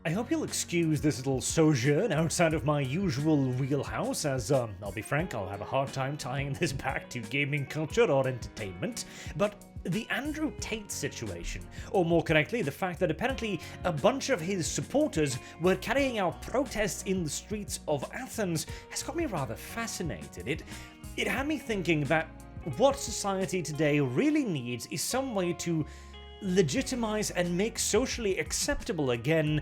I hope you'll excuse this little sojourn outside of my usual wheelhouse, as, I'll be frank, I'll have a hard time tying this back to gaming culture or entertainment, but the Andrew Tate situation, or more correctly, the fact that apparently a bunch of his supporters were carrying out protests in the streets of Athens, has got me rather fascinated. It had me thinking that what society today really needs is some way to legitimize and make socially acceptable again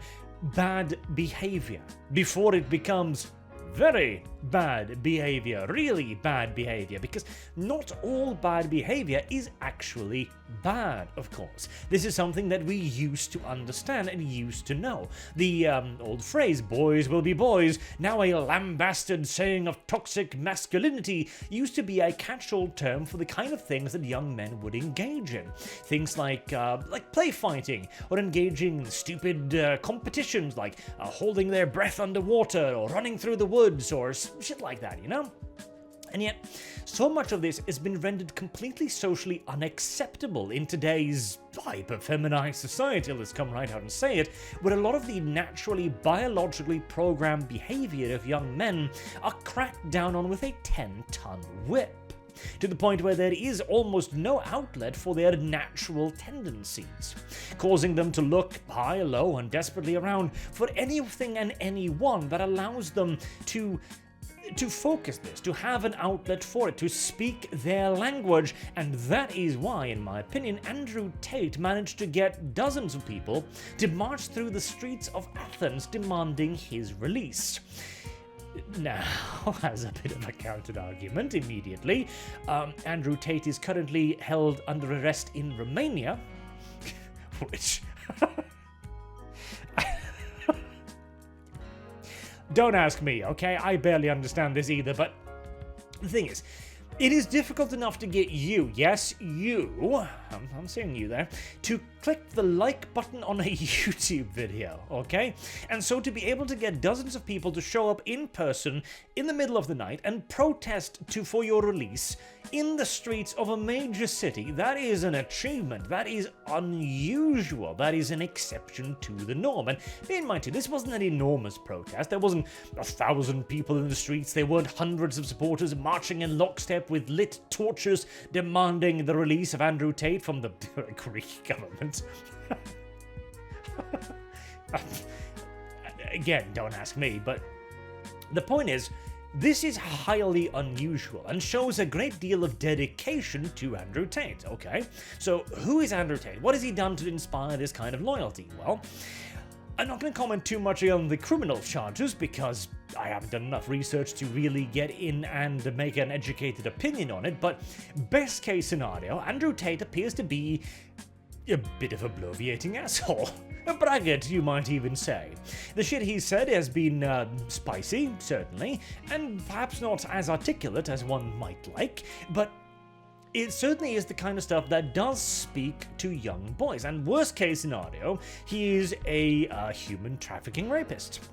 bad behavior before it becomes very bad behavior, really bad behavior, because not all bad behavior is actually bad, of course. This is something that we used to understand and used to know. The old phrase, boys will be boys, now a lambasted saying of toxic masculinity, used to be a catch-all term for the kind of things that young men would engage in. Things like play fighting, or engaging in stupid competitions like holding their breath underwater, or running through the woods, or shit like that, you know? And yet, so much of this has been rendered completely socially unacceptable in today's hyper-feminized society, let's come right out and say it, where a lot of the naturally biologically programmed behavior of young men are cracked down on with a 10-ton whip, to the point where there is almost no outlet for their natural tendencies, causing them to look high, low, and desperately around for anything and anyone that allows them to focus this, to have an outlet for it, to speak their language. And that is why, in my opinion, Andrew Tate managed to get dozens of people to march through the streets of Athens demanding his release. Now, as a bit of a counter-argument immediately, Andrew Tate is currently held under arrest in Romania, which... Don't ask me, okay? I barely understand this either, but the thing is, it is difficult enough to get you, yes, you, I'm seeing you there, to click the like button on a YouTube video, okay? And so to be able to get dozens of people to show up in person in the middle of the night and protest for your release in the streets of a major city, that is an achievement. That is unusual. That is an exception to the norm. And bear in mind too, this wasn't an enormous protest. There wasn't 1,000 people in the streets. There weren't hundreds of supporters marching in lockstep with lit torches demanding the release of Andrew Tate from the Greek government. Again, don't ask me, but the point is, this is highly unusual and shows a great deal of dedication to Andrew Tate, okay? So, who is Andrew Tate? What has he done to inspire this kind of loyalty? Well, I'm not going to comment too much on the criminal charges because I haven't done enough research to really get in and make an educated opinion on it, but best case scenario, Andrew Tate appears to be a bit of a bloviating asshole. A braggart, you might even say. The shit he said has been spicy, certainly, and perhaps not as articulate as one might like, but it certainly is the kind of stuff that does speak to young boys. And worst case scenario, he is a human trafficking rapist.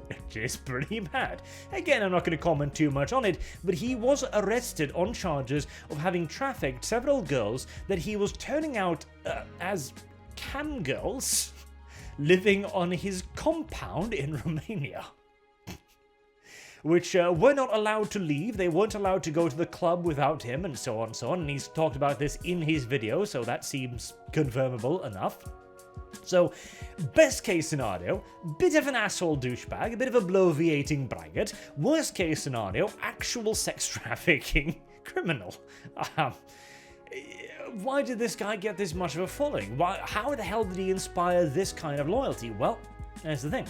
Which is pretty bad. Again, I'm not going to comment too much on it, but he was arrested on charges of having trafficked several girls that he was turning out as cam girls living on his compound in Romania. Which were not allowed to leave, they weren't allowed to go to the club without him, and so on and so on, and he's talked about this in his video, so that seems confirmable enough. So, best case scenario, bit of an asshole douchebag, a bit of a bloviating braggart. Worst case scenario, actual sex trafficking criminal. Why did this guy get this much of a following? How the hell did he inspire this kind of loyalty? Well, here's the thing.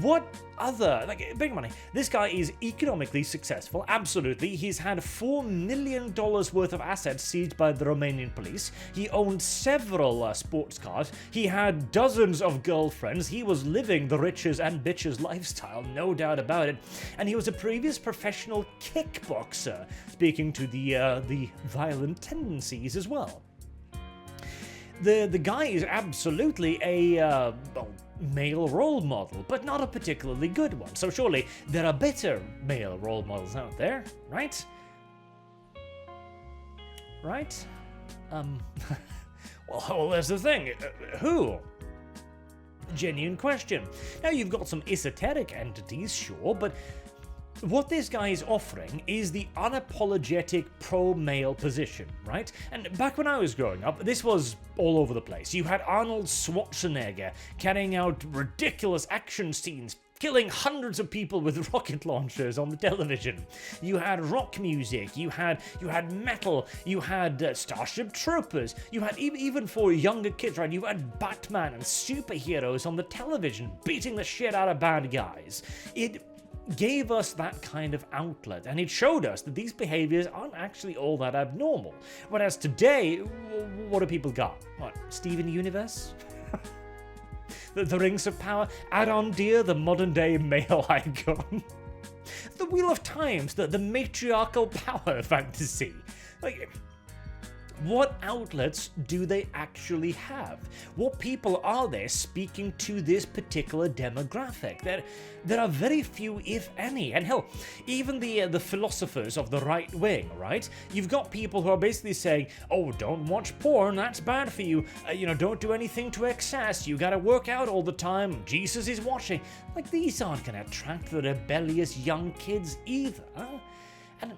What other, big money, this guy is economically successful, absolutely. He's had $4 million worth of assets seized by the Romanian police. He owned several sports cars. He had dozens of girlfriends. He was living the riches and bitches lifestyle, no doubt about it. And he was a previous professional kickboxer, speaking to the violent tendencies as well. The guy is absolutely a male role model, but not a particularly good one. So surely there are better male role models out there, right? Right? Well, that's the thing. Who? genuine question. Now, you've got some esoteric entities, sure, but what this guy is offering is the unapologetic pro-male position, right? And back when I was growing up, this was all over the place. You had Arnold Schwarzenegger carrying out ridiculous action scenes, killing hundreds of people with rocket launchers on the television. You had rock music, you had metal, you had Starship Troopers, you had even for younger kids, right? You had Batman and superheroes on the television beating the shit out of bad guys. It gave us that kind of outlet, and it showed us that these behaviors aren't actually all that abnormal. Whereas today, what do people got? What, Steven Universe? The Rings of Power? Add-on Deer, the modern-day male icon? The Wheel of Times, the matriarchal power fantasy? Like, what outlets do they actually have? What people are there speaking to this particular demographic? There are very few, if any. And hell, even the philosophers of the right wing, right? You've got people who are basically saying, oh, don't watch porn, that's bad for you. Don't do anything to excess. You gotta work out all the time. Jesus is watching. Like, these aren't gonna attract the rebellious young kids either. And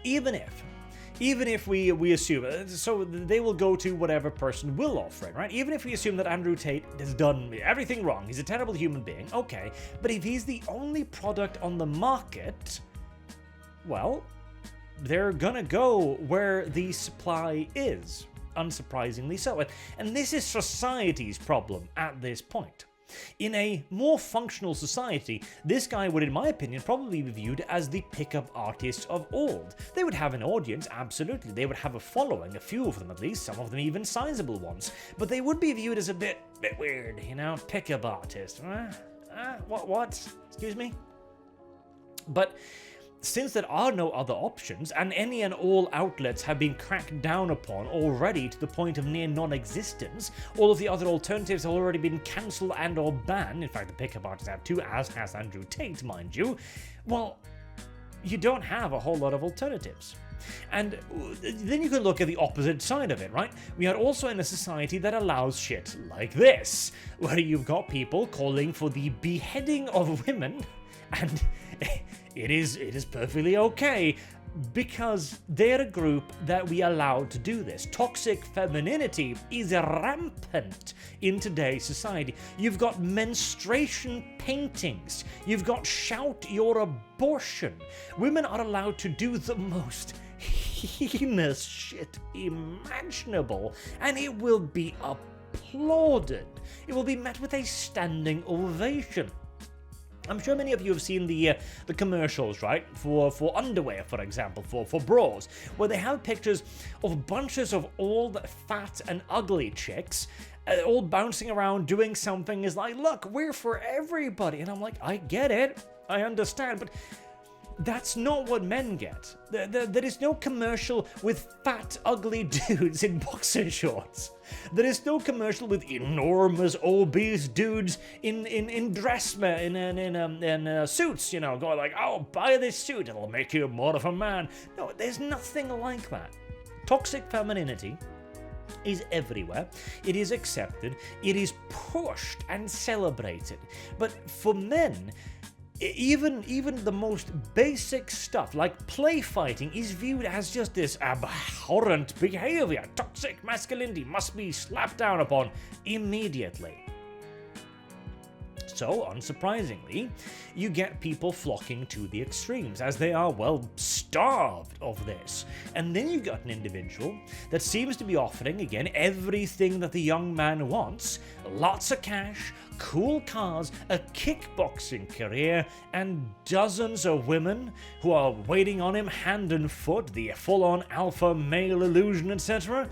even if we assume, so they will go to whatever person will offer it, right? Even if we assume that Andrew Tate has done everything wrong, he's a terrible human being, okay, but if he's the only product on the market, well, they're gonna go where the supply is, unsurprisingly so. And this is society's problem at this point. In a more functional society, this guy would, in my opinion, probably be viewed as the pickup artist of old. They would have an audience, absolutely. They would have a following, a few of them at least, some of them even sizable ones. But they would be viewed as a bit weird, pickup artist. What? Excuse me? But since there are no other options, and any and all outlets have been cracked down upon already to the point of near non-existence, all of the other alternatives have already been cancelled and or banned, in fact the pickup artists have too, as has Andrew Tate, mind you, well, you don't have a whole lot of alternatives. And then you can look at the opposite side of it, right? We are also in a society that allows shit like this, where you've got people calling for the beheading of women, and it is perfectly okay because they're a group that we allow to do this. Toxic femininity is rampant in today's society. You've got menstruation paintings. You've got shout your abortion. Women are allowed to do the most heinous shit imaginable, and it will be applauded. It will be met with a standing ovation. I'm sure many of you have seen the commercials, right? For underwear, for example, for bras, where they have pictures of bunches of old, fat, and ugly chicks, all bouncing around doing something. Is like, look, we're for everybody. And I'm like, I get it, I understand, but that's not what men get. There is no commercial with fat, ugly dudes in boxer shorts. There is no commercial with enormous, obese dudes in suits, going like, oh, buy this suit, it'll make you more of a man. No, there's nothing like that. Toxic femininity is everywhere. It is accepted. It is pushed and celebrated. But for men, even the most basic stuff like play fighting is viewed as just this abhorrent behavior. Toxic masculinity must be slapped down upon immediately. So, unsurprisingly, you get people flocking to the extremes as they are, well, starved of this. And then you got an individual that seems to be offering, again, everything that the young man wants. Lots of cash, cool cars, a kickboxing career, and dozens of women who are waiting on him hand and foot, the full-on alpha male illusion, etc.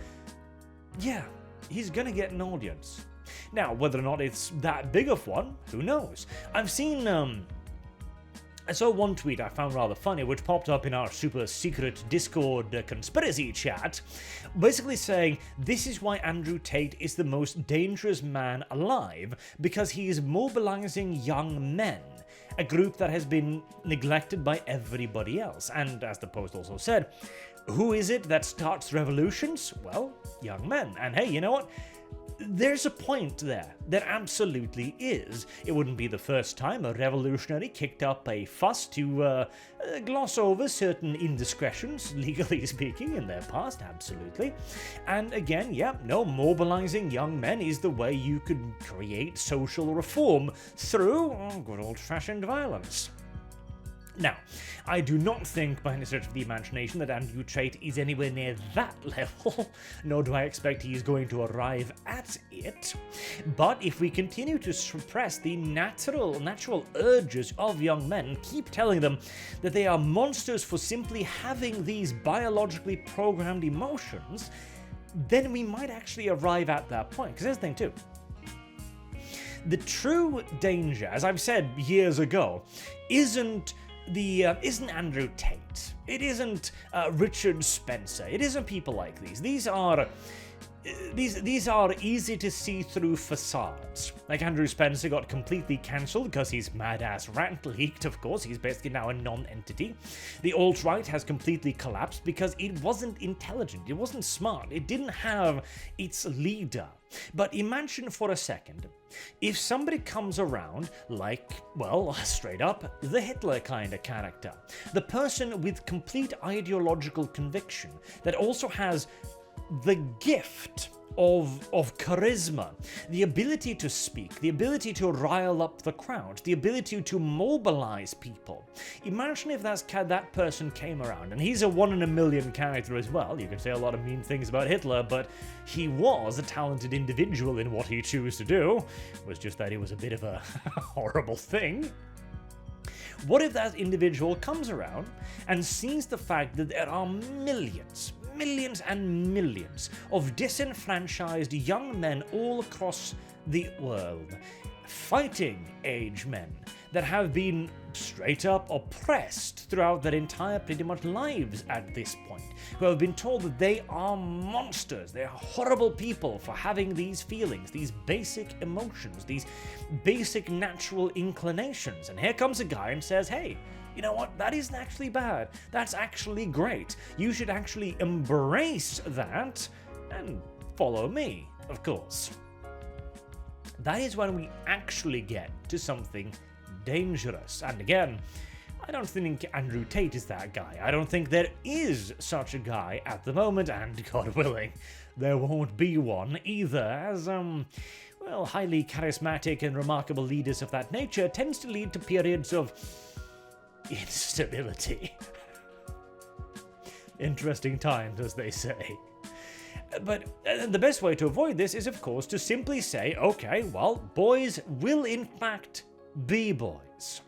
Yeah, he's gonna get an audience. Now, whether or not it's that big of one, who knows? I've seen, I saw one tweet I found rather funny, which popped up in our super secret Discord conspiracy chat, basically saying this is why Andrew Tate is the most dangerous man alive, because he is mobilizing young men, a group that has been neglected by everybody else. And as the post also said, who is it that starts revolutions? Well, young men. And hey, you know what? there's a point there. There absolutely is. It wouldn't be the first time a revolutionary kicked up a fuss to gloss over certain indiscretions, legally speaking, in their past, absolutely. And again, yeah, no, mobilizing young men is the way you could create social reform through good old-fashioned violence. Now, I do not think by any stretch of the imagination that Andrew Tate is anywhere near that level, nor do I expect he is going to arrive at it. But if we continue to suppress the natural urges of young men, keep telling them that they are monsters for simply having these biologically programmed emotions, then we might actually arrive at that point. Because here's the thing too. The true danger, as I've said years ago, isn't Andrew Tate. It isn't Richard Spencer. It isn't people like these. These are easy to see through facades. Like Andrew Spencer got completely cancelled because his mad-ass rant leaked, of course. He's basically now a non-entity. The alt-right has completely collapsed because it wasn't intelligent. It wasn't smart. It didn't have its leader. But imagine for a second, if somebody comes around like, well, straight up, the Hitler kind of character. The person with complete ideological conviction that also has the gift of charisma, the ability to speak, the ability to rile up the crowd, the ability to mobilize people. Imagine if that person came around, and he's a 1 in a million character as well. You can say a lot of mean things about Hitler, but he was a talented individual in what he chose to do. It was just that it was a bit of a horrible thing. What if that individual comes around and sees the fact that there are millions and millions of disenfranchised young men all across the world, fighting age men that have been straight up oppressed throughout their entire pretty much lives at this point, who have been told that they are monsters, they are horrible people for having these feelings, these basic emotions, these basic natural inclinations. And here comes a guy and says, hey, you know what, that isn't actually bad, that's actually great, you should actually embrace that and follow me, of course. That is when we actually get to something dangerous. And again, I don't think Andrew Tate is that guy. I don't think there is such a guy at the moment, and God willing, there won't be one either, as, well, highly charismatic and remarkable leaders of that nature tends to lead to periods of instability. Interesting times, as they say. But the best way to avoid this is, of course, to simply say, okay, well, boys will in fact be boys.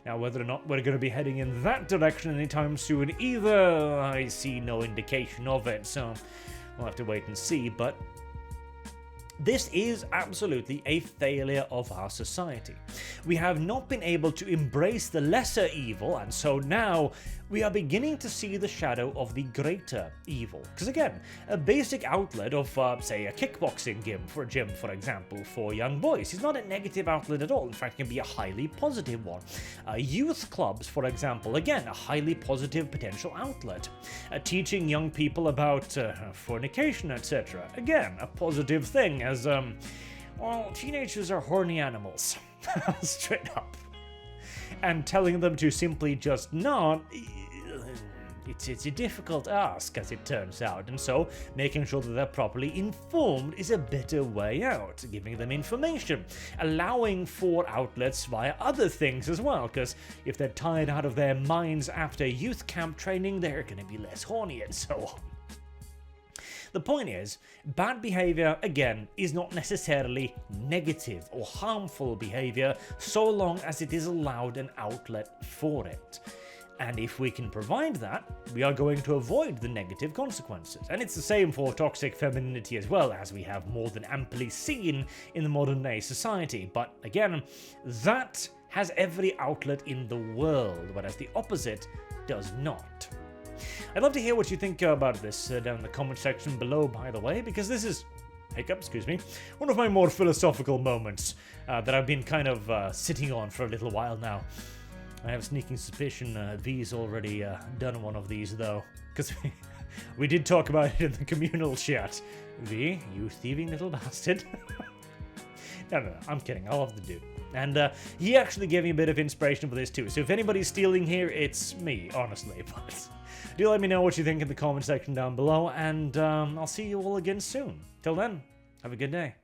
Now, whether or not we're going to be heading in that direction anytime soon either, I see no indication of it, so we'll have to wait and see, but this is absolutely a failure of our society. We have not been able to embrace the lesser evil, and so now we are beginning to see the shadow of the greater evil. Because again, a basic outlet of, say, a kickboxing gym, for example, for young boys is not a negative outlet at all. In fact, it can be a highly positive one. Youth clubs, for example, again, a highly positive potential outlet. Teaching young people about fornication, etc. Again, a positive thing, as, well, teenagers are horny animals. Straight up. And telling them to simply just not, it's a difficult ask, as it turns out, and so making sure that they're properly informed is a better way out, giving them information, allowing for outlets via other things as well, because if they're tired out of their minds after youth camp training, they're going to be less horny and so on. The point is, bad behavior, again, is not necessarily negative or harmful behavior so long as it is allowed an outlet for it. And if we can provide that, we are going to avoid the negative consequences. And it's the same for toxic femininity as well, as we have more than amply seen in the modern day society. But again, that has every outlet in the world, whereas the opposite does not. I'd love to hear what you think about this down in the comment section below, by the way, because this is, one of my more philosophical moments that I've been kind of sitting on for a little while now. I have a sneaking suspicion V's already done one of these, though, because we did talk about it in the communal chat, V, you thieving little bastard. No, I'm kidding. I love the dude. And he actually gave me a bit of inspiration for this too. So if anybody's stealing here, it's me, honestly. But do let me know what you think in the comment section down below, and I'll see you all again soon. Till then, have a good day.